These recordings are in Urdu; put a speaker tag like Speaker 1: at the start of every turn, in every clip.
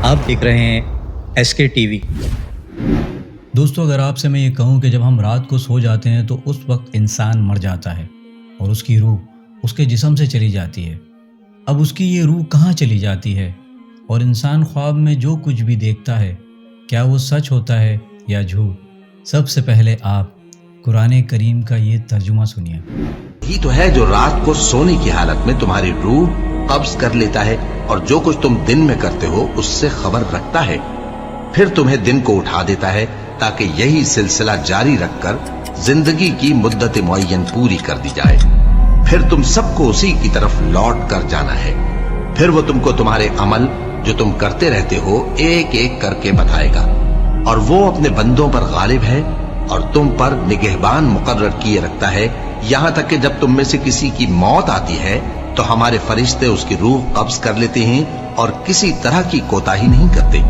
Speaker 1: آپ دیکھ رہے ہیں SK TV۔
Speaker 2: دوستو، اگر آپ سے میں یہ کہوں کہ جب ہم رات کو سو جاتے ہیں تو اس وقت انسان مر جاتا ہے اور اس کی روح اس کے جسم سے چلی جاتی ہے۔ اب اس کی یہ روح کہاں چلی جاتی ہے اور انسان خواب میں جو کچھ بھی دیکھتا ہے کیا وہ سچ ہوتا ہے یا جھوٹ؟ سب سے پہلے آپ قرآن کریم کا یہ ترجمہ سنیے۔
Speaker 3: یہی تو ہے جو رات کو سونے کی حالت میں تمہاری روح قبض کر لیتا ہے اور جو کچھ تم دن میں کرتے ہو اس سے خبر رکھتا ہے، پھر تمہیں دن کو اٹھا دیتا ہے تاکہ یہی سلسلہ جاری رکھ کر زندگی کی مدت معین پوری کر دی جائے۔ پھر تم سب کو اسی کی طرف لوٹ کر جانا ہے، پھر وہ تم کو تمہارے عمل جو تم کرتے رہتے ہو ایک ایک کر کے بتائے گا، اور وہ اپنے بندوں پر غالب ہے اور تم پر نگہبان مقرر کیے رکھتا ہے، یہاں تک کہ جب تم میں سے کسی کی موت آتی ہے تو ہمارے فرشتے اس کی روح قبض کر لیتے ہیں اور کسی طرح کی کوتاہی نہیں کرتے۔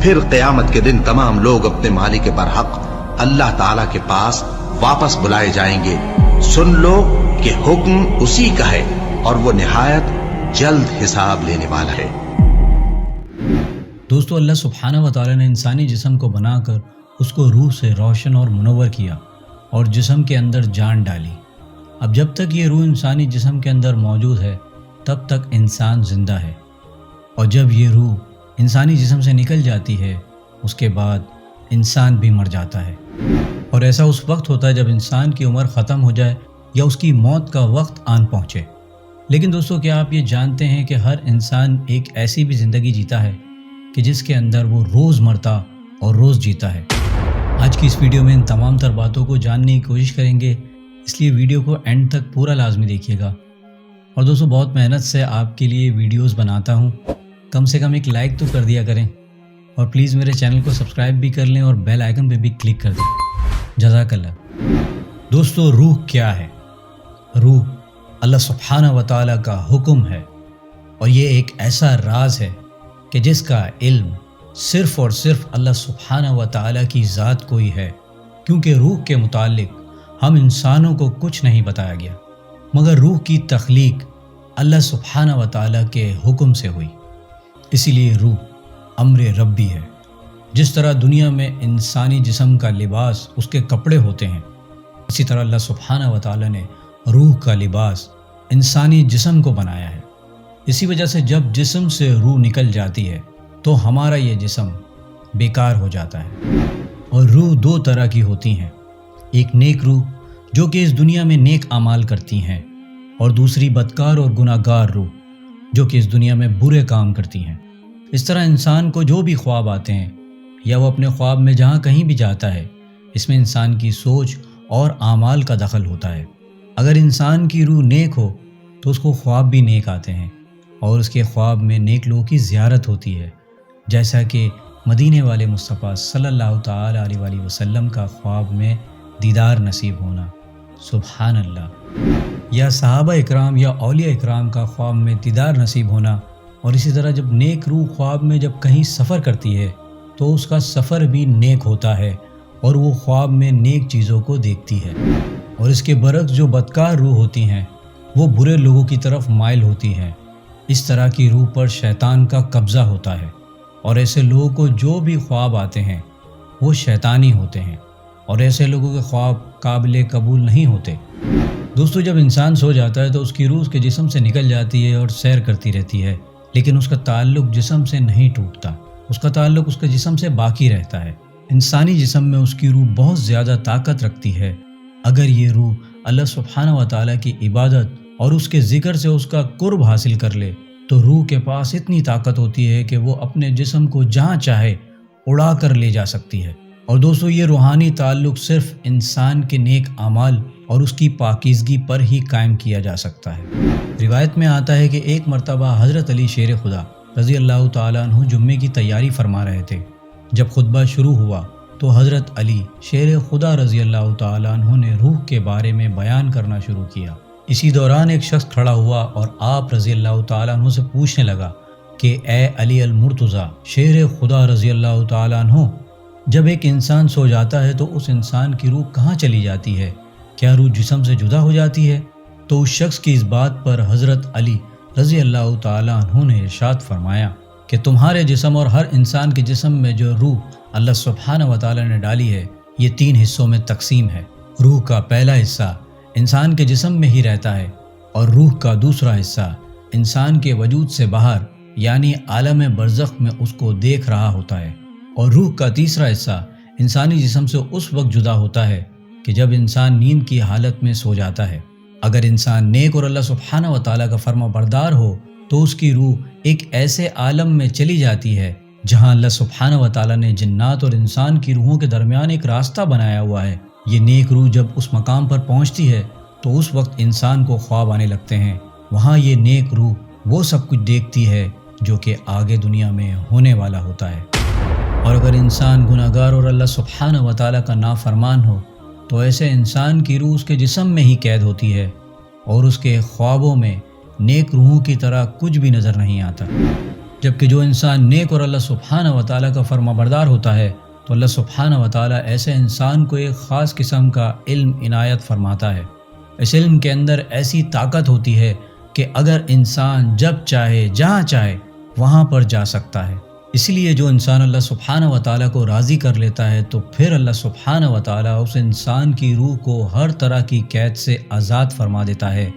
Speaker 3: پھر قیامت کے دن تمام لوگ اپنے مالک برحق اللہ تعالی کے پاس واپس بلائے جائیں گے۔ سن لو کہ حکم اسی کا ہے اور وہ نہایت جلد حساب لینے والا ہے۔
Speaker 2: دوستو، اللہ سبحانہ و تعالی نے انسانی جسم کو بنا کر اس کو روح سے روشن اور منور کیا اور جسم کے اندر جان ڈالی۔ اب جب تک یہ روح انسانی جسم کے اندر موجود ہے تب تک انسان زندہ ہے، اور جب یہ روح انسانی جسم سے نکل جاتی ہے اس کے بعد انسان بھی مر جاتا ہے، اور ایسا اس وقت ہوتا ہے جب انسان کی عمر ختم ہو جائے یا اس کی موت کا وقت آن پہنچے۔ لیکن دوستو، کیا آپ یہ جانتے ہیں کہ ہر انسان ایک ایسی بھی زندگی جیتا ہے کہ جس کے اندر وہ روز مرتا اور روز جیتا ہے؟ آج کی اس ویڈیو میں ان تمام تر باتوں کو جاننے کی کوشش کریں گے، اس لیے ویڈیو کو اینڈ تک پورا لازمی دیکھیے گا۔ اور دوستو، بہت محنت سے آپ کے لیے ویڈیوز بناتا ہوں، کم سے کم ایک لائک تو کر دیا کریں، اور پلیز میرے چینل کو سبسکرائب بھی کر لیں اور بیل آئیکن پہ بھی کلک کر دیں۔ جزاک اللہ۔ دوستو، روح کیا ہے؟ روح اللہ سبحانہ و تعالیٰ کا حکم ہے، اور یہ ایک ایسا راز ہے کہ جس کا علم صرف اور صرف اللہ سبحانہ و تعالیٰ کی ذات کو ہی ہے، کیونکہ روح کے متعلق ہم انسانوں کو کچھ نہیں بتایا گیا، مگر روح کی تخلیق اللہ سبحانہ و تعالیٰ کے حکم سے ہوئی۔ اسی لیے روح امر ربی ہے۔ جس طرح دنیا میں انسانی جسم کا لباس اس کے کپڑے ہوتے ہیں، اسی طرح اللہ سبحانہ و تعالیٰ نے روح کا لباس انسانی جسم کو بنایا ہے۔ اسی وجہ سے جب جسم سے روح نکل جاتی ہے تو ہمارا یہ جسم بیکار ہو جاتا ہے۔ اور روح دو طرح کی ہوتی ہیں، ایک نیک روح جو کہ اس دنیا میں نیک اعمال کرتی ہیں، اور دوسری بدکار اور گناہ گار روح جو کہ اس دنیا میں برے کام کرتی ہیں۔ اس طرح انسان کو جو بھی خواب آتے ہیں یا وہ اپنے خواب میں جہاں کہیں بھی جاتا ہے، اس میں انسان کی سوچ اور اعمال کا دخل ہوتا ہے۔ اگر انسان کی روح نیک ہو تو اس کو خواب بھی نیک آتے ہیں، اور اس کے خواب میں نیک لوگوں کی زیارت ہوتی ہے، جیسا کہ مدینے والے مصطفیٰ صلی اللہ تعالیٰ علیہ وآلہ وسلم کا خواب میں دیدار نصیب ہونا، سبحان اللہ، یا صحابہ اکرام یا اولیاء اکرام کا خواب میں دیدار نصیب ہونا۔ اور اسی طرح جب نیک روح خواب میں جب کہیں سفر کرتی ہے تو اس کا سفر بھی نیک ہوتا ہے اور وہ خواب میں نیک چیزوں کو دیکھتی ہے۔ اور اس کے برعکس جو بدکار روح ہوتی ہیں وہ برے لوگوں کی طرف مائل ہوتی ہیں۔ اس طرح کی روح پر شیطان کا قبضہ ہوتا ہے، اور ایسے لوگوں کو جو بھی خواب آتے ہیں وہ شیطانی ہوتے ہیں، اور ایسے لوگوں کے خواب قابل قبول نہیں ہوتے۔ دوستو، جب انسان سو جاتا ہے تو اس کی روح اس کے جسم سے نکل جاتی ہے اور سیر کرتی رہتی ہے، لیکن اس کا تعلق جسم سے نہیں ٹوٹتا، اس کا تعلق اس کے جسم سے باقی رہتا ہے۔ انسانی جسم میں اس کی روح بہت زیادہ طاقت رکھتی ہے۔ اگر یہ روح اللہ سبحانہ و تعالیٰ کی عبادت اور اس کے ذکر سے اس کا قرب حاصل کر لے تو روح کے پاس اتنی طاقت ہوتی ہے کہ وہ اپنے جسم کو جہاں چاہے اڑا کر لے جا سکتی ہے۔ اور دوستو، یہ روحانی تعلق صرف انسان کے نیک اعمال اور اس کی پاکیزگی پر ہی قائم کیا جا سکتا ہے۔ روایت میں آتا ہے کہ ایک مرتبہ حضرت علی شیر خدا رضی اللہ تعالیٰ عنہ جمعے کی تیاری فرما رہے تھے۔ جب خطبہ شروع ہوا تو حضرت علی شیر خدا رضی اللہ تعالیٰ عنہ نے روح کے بارے میں بیان کرنا شروع کیا۔ اسی دوران ایک شخص کھڑا ہوا اور آپ رضی اللہ تعالیٰ عنہ سے پوچھنے لگا کہ اے علی المرتضیٰ شیر خدا رضی اللہ تعالیٰ عنہ، جب ایک انسان سو جاتا ہے تو اس انسان کی روح کہاں چلی جاتی ہے؟ کیا روح جسم سے جدا ہو جاتی ہے؟ تو اس شخص کی اس بات پر حضرت علی رضی اللہ تعالیٰ عنہ نے ارشاد فرمایا کہ تمہارے جسم اور ہر انسان کے جسم میں جو روح اللہ سبحانہ و تعالیٰ نے ڈالی ہے یہ 3 حصوں میں تقسیم ہے۔ روح کا پہلا حصہ انسان کے جسم میں ہی رہتا ہے اور روح کا دوسرا حصہ انسان کے وجود سے باہر یعنی عالم برزخ میں اس کو دیکھ رہا ہوتا ہے، اور روح کا تیسرا حصہ انسانی جسم سے اس وقت جدا ہوتا ہے کہ جب انسان نیند کی حالت میں سو جاتا ہے۔ اگر انسان نیک اور اللہ سبحانہ و تعالیٰ کا فرما بردار ہو تو اس کی روح ایک ایسے عالم میں چلی جاتی ہے جہاں اللہ سبحانہ و تعالیٰ نے جنات اور انسان کی روحوں کے درمیان ایک راستہ بنایا ہوا ہے۔ یہ نیک روح جب اس مقام پر پہنچتی ہے تو اس وقت انسان کو خواب آنے لگتے ہیں۔ وہاں یہ نیک روح وہ سب کچھ دیکھتی ہے جو کہ آگے دنیا میں ہونے والا ہوتا ہے۔ اور اگر انسان گناہ گار اور اللہ سبحانہ و تعالیٰ کا نافرمان ہو تو ایسے انسان کی روح اس کے جسم میں ہی قید ہوتی ہے اور اس کے خوابوں میں نیک روحوں کی طرح کچھ بھی نظر نہیں آتا۔ جبکہ جو انسان نیک اور اللہ سبحانہ و تعالیٰ کا فرما بردار ہوتا ہے تو اللہ سبحانہ و تعالیٰ ایسے انسان کو ایک خاص قسم کا علم عنایت فرماتا ہے۔ اس علم کے اندر ایسی طاقت ہوتی ہے کہ اگر انسان جب چاہے جہاں چاہے وہاں پر جا سکتا ہے۔ اس لیے جو انسان اللہ سبحانہ و تعالیٰ کو راضی کر لیتا ہے تو پھر اللہ سبحانہ و تعالیٰ اس انسان کی روح کو ہر طرح کی قید سے آزاد فرما دیتا ہے۔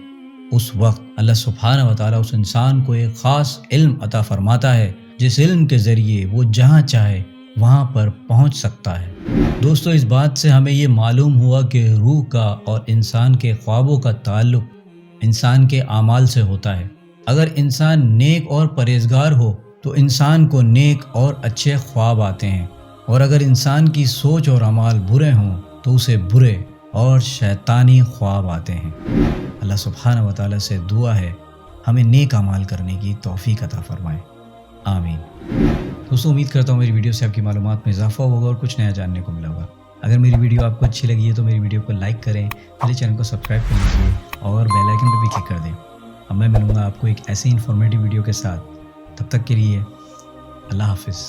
Speaker 2: اس وقت اللہ سبحانہ و تعالیٰ اس انسان کو ایک خاص علم عطا فرماتا ہے جس علم کے ذریعے وہ جہاں چاہے وہاں پر پہنچ سکتا ہے۔ دوستو، اس بات سے ہمیں یہ معلوم ہوا کہ روح کا اور انسان کے خوابوں کا تعلق انسان کے اعمال سے ہوتا ہے۔ اگر انسان نیک اور پرہیزگار ہو تو انسان کو نیک اور اچھے خواب آتے ہیں، اور اگر انسان کی سوچ اور اعمال برے ہوں تو اسے برے اور شیطانی خواب آتے ہیں۔ اللہ سبحانہ و تعالیٰ سے دعا ہے ہمیں نیک اعمال کرنے کی توفیق عطا فرمائے، آمین۔ دوستو، امید کرتا ہوں میری ویڈیو سے آپ کی معلومات میں اضافہ ہوگا اور کچھ نیا جاننے کو ملا ہوگا۔ اگر میری ویڈیو آپ کو اچھی لگی ہے تو میری ویڈیو کو لائک کریں، میرے چینل کو سبسکرائب کر لیجیے اور بیل آئیکن پہ بھی کلک کر دیں۔ اب میں ملوں گا آپ کو ایک ایسی انفارمیٹیو ویڈیو کے ساتھ، تب تک کے لیے اللہ حافظ۔